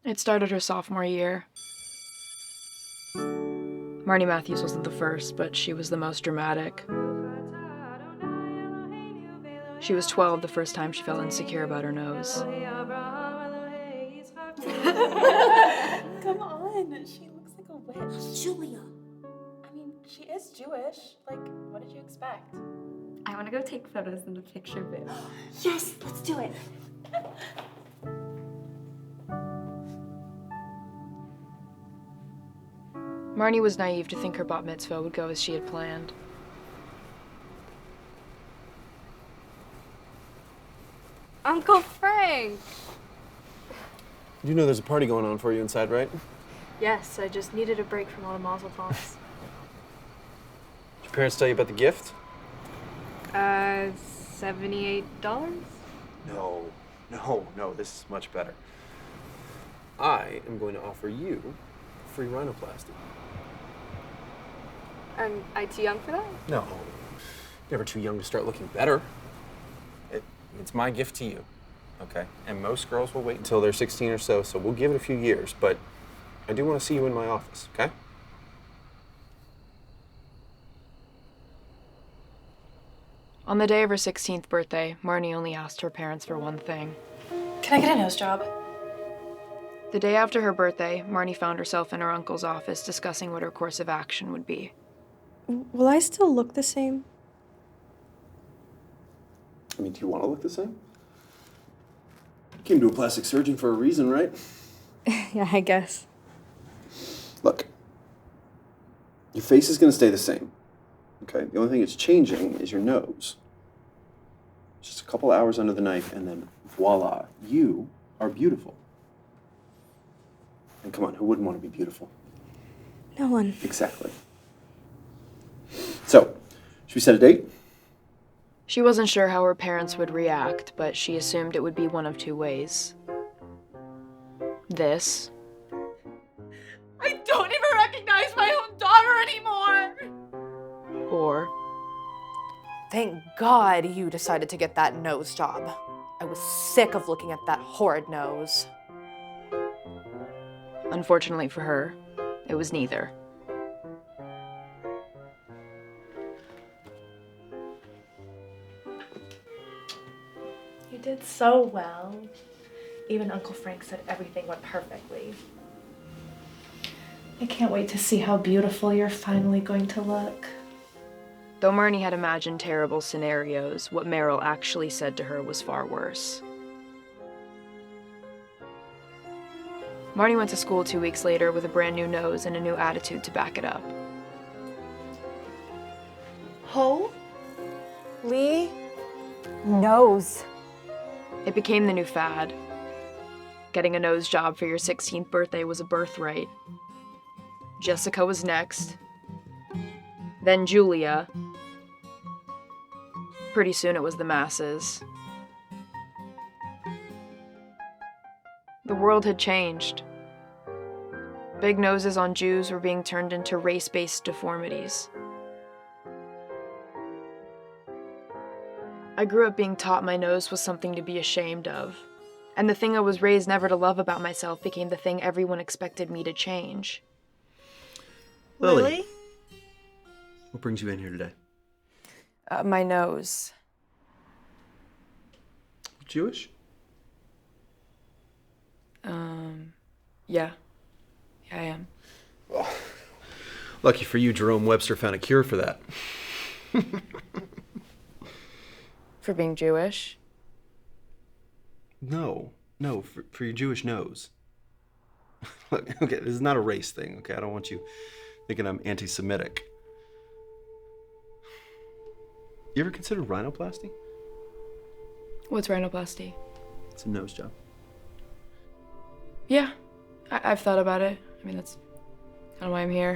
It started her sophomore year. Marnie Matthews wasn't the first, but she was the most dramatic. She was 12 the first time she felt insecure about her nose. Come on, she looks like a witch. Julia. I mean, she is Jewish. Like, what did you expect? I want to go take photos in the picture booth. Yes, let's do it. Marnie was naive to think her bat mitzvah would go as she had planned. Uncle Frank! You know there's a party going on for you inside, right? Yes, I just needed a break from all the mazel tovs. Did your parents tell you about the gift? $78? No, this is much better. I am going to offer you free rhinoplasty. Am I too young for that? No, never too young to start looking better. It's my gift to you, okay? And most girls will wait until they're 16 or so we'll give it a few years, but I do want to see you in my office, okay? On the day of her 16th birthday, Marnie only asked her parents for one thing. Can I get a nose job? The day after her birthday, Marnie found herself in her uncle's office discussing what her course of action would be. Will I still look the same? I mean, do you want to look the same? You came to a plastic surgeon for a reason, right? Yeah, I guess. Look, your face is going to stay the same, okay? The only thing that's changing is your nose. Just a couple hours under the knife, and then voila, you are beautiful. And come on, who wouldn't want to be beautiful? No one. Exactly. So, should we set a date? She wasn't sure how her parents would react, but she assumed it would be one of two ways. This. I don't even recognize my own daughter anymore! Or. Thank God you decided to get that nose job. I was sick of looking at that horrid nose. Unfortunately for her, it was neither. You did so well. Even Uncle Frank said everything went perfectly. I can't wait to see how beautiful you're finally going to look. Though Marnie had imagined terrible scenarios, what Meryl actually said to her was far worse. Marnie went to school 2 weeks later with a brand new nose and a new attitude to back it up. Lee? Nose. It became the new fad. Getting a nose job for your 16th birthday was a birthright. Jessica was next. Then Julia. Pretty soon it was the masses. The world had changed. Big noses on Jews were being turned into race-based deformities. I grew up being taught my nose was something to be ashamed of. And the thing I was raised never to love about myself became the thing everyone expected me to change. Lily? What brings you in here today? My nose. Jewish? Yeah. Yeah, I am. Well, lucky for you, Jerome Webster found a cure for that. For being Jewish? No, for your Jewish nose. Look, okay, this is not a race thing, okay? I don't want you thinking I'm anti-Semitic. You ever considered rhinoplasty? What's rhinoplasty? It's a nose job. Yeah, I've thought about it. I mean, that's kind of why I'm here.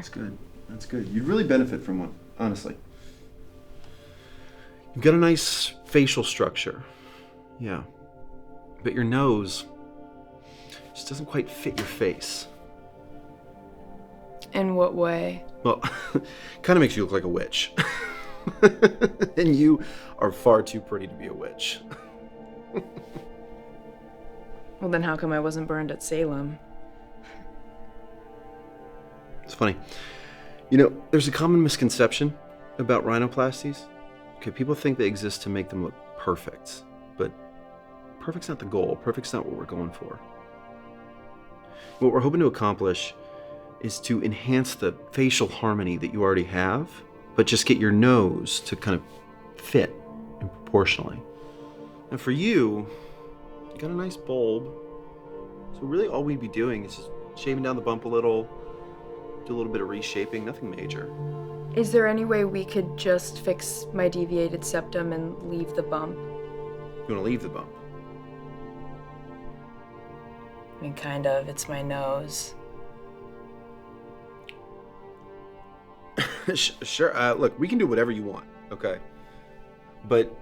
That's good. You'd really benefit from one, honestly. You've got a nice facial structure. Yeah. But your nose just doesn't quite fit your face. In what way? Well, kind of makes you look like a witch. And you are far too pretty to be a witch. Well, then how come I wasn't burned at Salem? funny. You know, there's a common misconception about rhinoplasties. Okay, people think they exist to make them look perfect, but perfect's not the goal. Perfect's not what we're going for. What we're hoping to accomplish is to enhance the facial harmony that you already have, but just get your nose to kind of fit and proportionally. Now for you got a nice bulb, so really all we'd be doing is just shaving down the bump a little, do a little bit of reshaping, nothing major. Is there any way we could just fix my deviated septum and leave the bump? You want to leave the bump? I mean, kind of. It's my nose. Sure. Look, we can do whatever you want, okay? But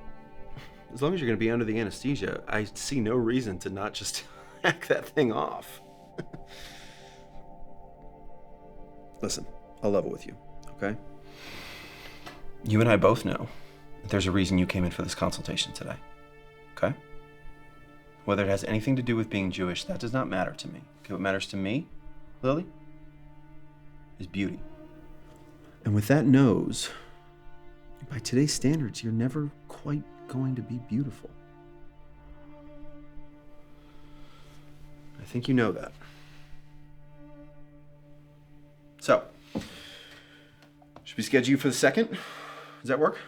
as long as you're going to be under the anesthesia, I see no reason to not just hack that thing off. Listen, I'll level with you, okay? You and I both know that there's a reason you came in for this consultation today, okay? Whether it has anything to do with being Jewish, that does not matter to me. Okay, what matters to me, Lily, is beauty. And with that nose, by today's standards, you're never quite going to be beautiful. I think you know that. So, should we schedule you for the 2nd? Does that work?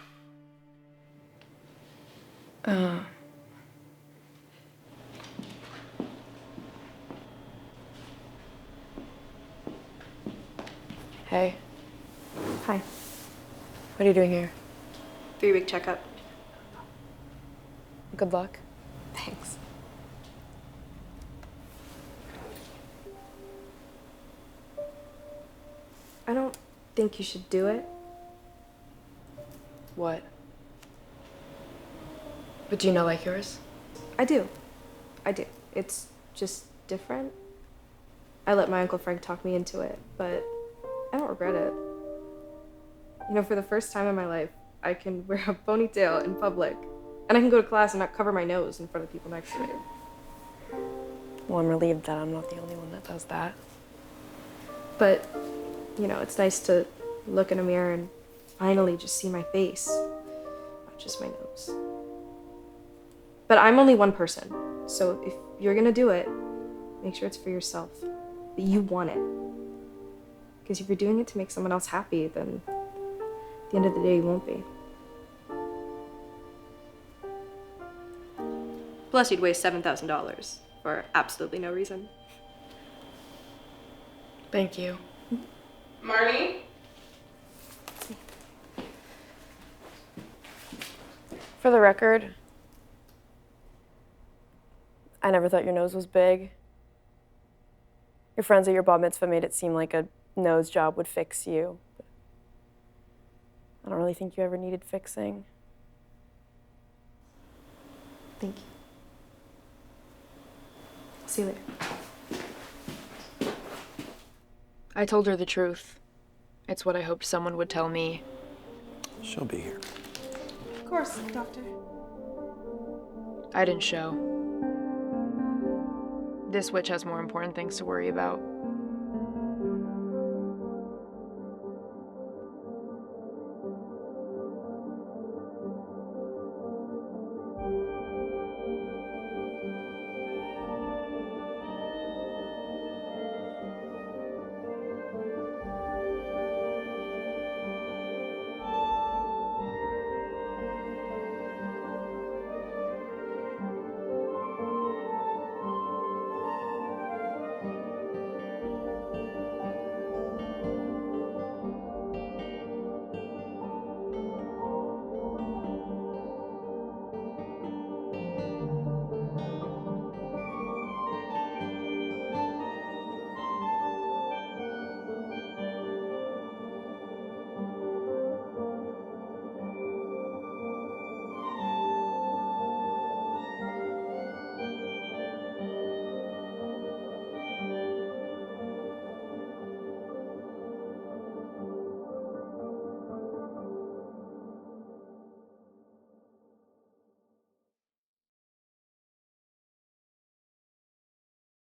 Hey, Hi. what are you doing here? 3-week checkup. Good luck. Thanks. I don't think you should do it. What? But do you not like yours? I do. It's just different. I let my Uncle Frank talk me into it, but I don't regret it. You know, for the first time in my life, I can wear a ponytail in public, and I can go to class and not cover my nose in front of people next to me. Well, I'm relieved that I'm not the only one that does that. But, you know, it's nice to look in a mirror and finally just see my face, not just my nose. But I'm only one person, so if you're gonna do it, make sure it's for yourself, that you want it. Because if you're doing it to make someone else happy, then at the end of the day, you won't be. Plus, you'd waste $7,000 for absolutely no reason. Thank you. Marnie? For the record, I never thought your nose was big. Your friends at your bar mitzvah made it seem like a nose job would fix you. But I don't really think you ever needed fixing. Thank you. See you later. I told her the truth. It's what I hoped someone would tell me. She'll be here. Of course, doctor. I didn't show. This witch has more important things to worry about.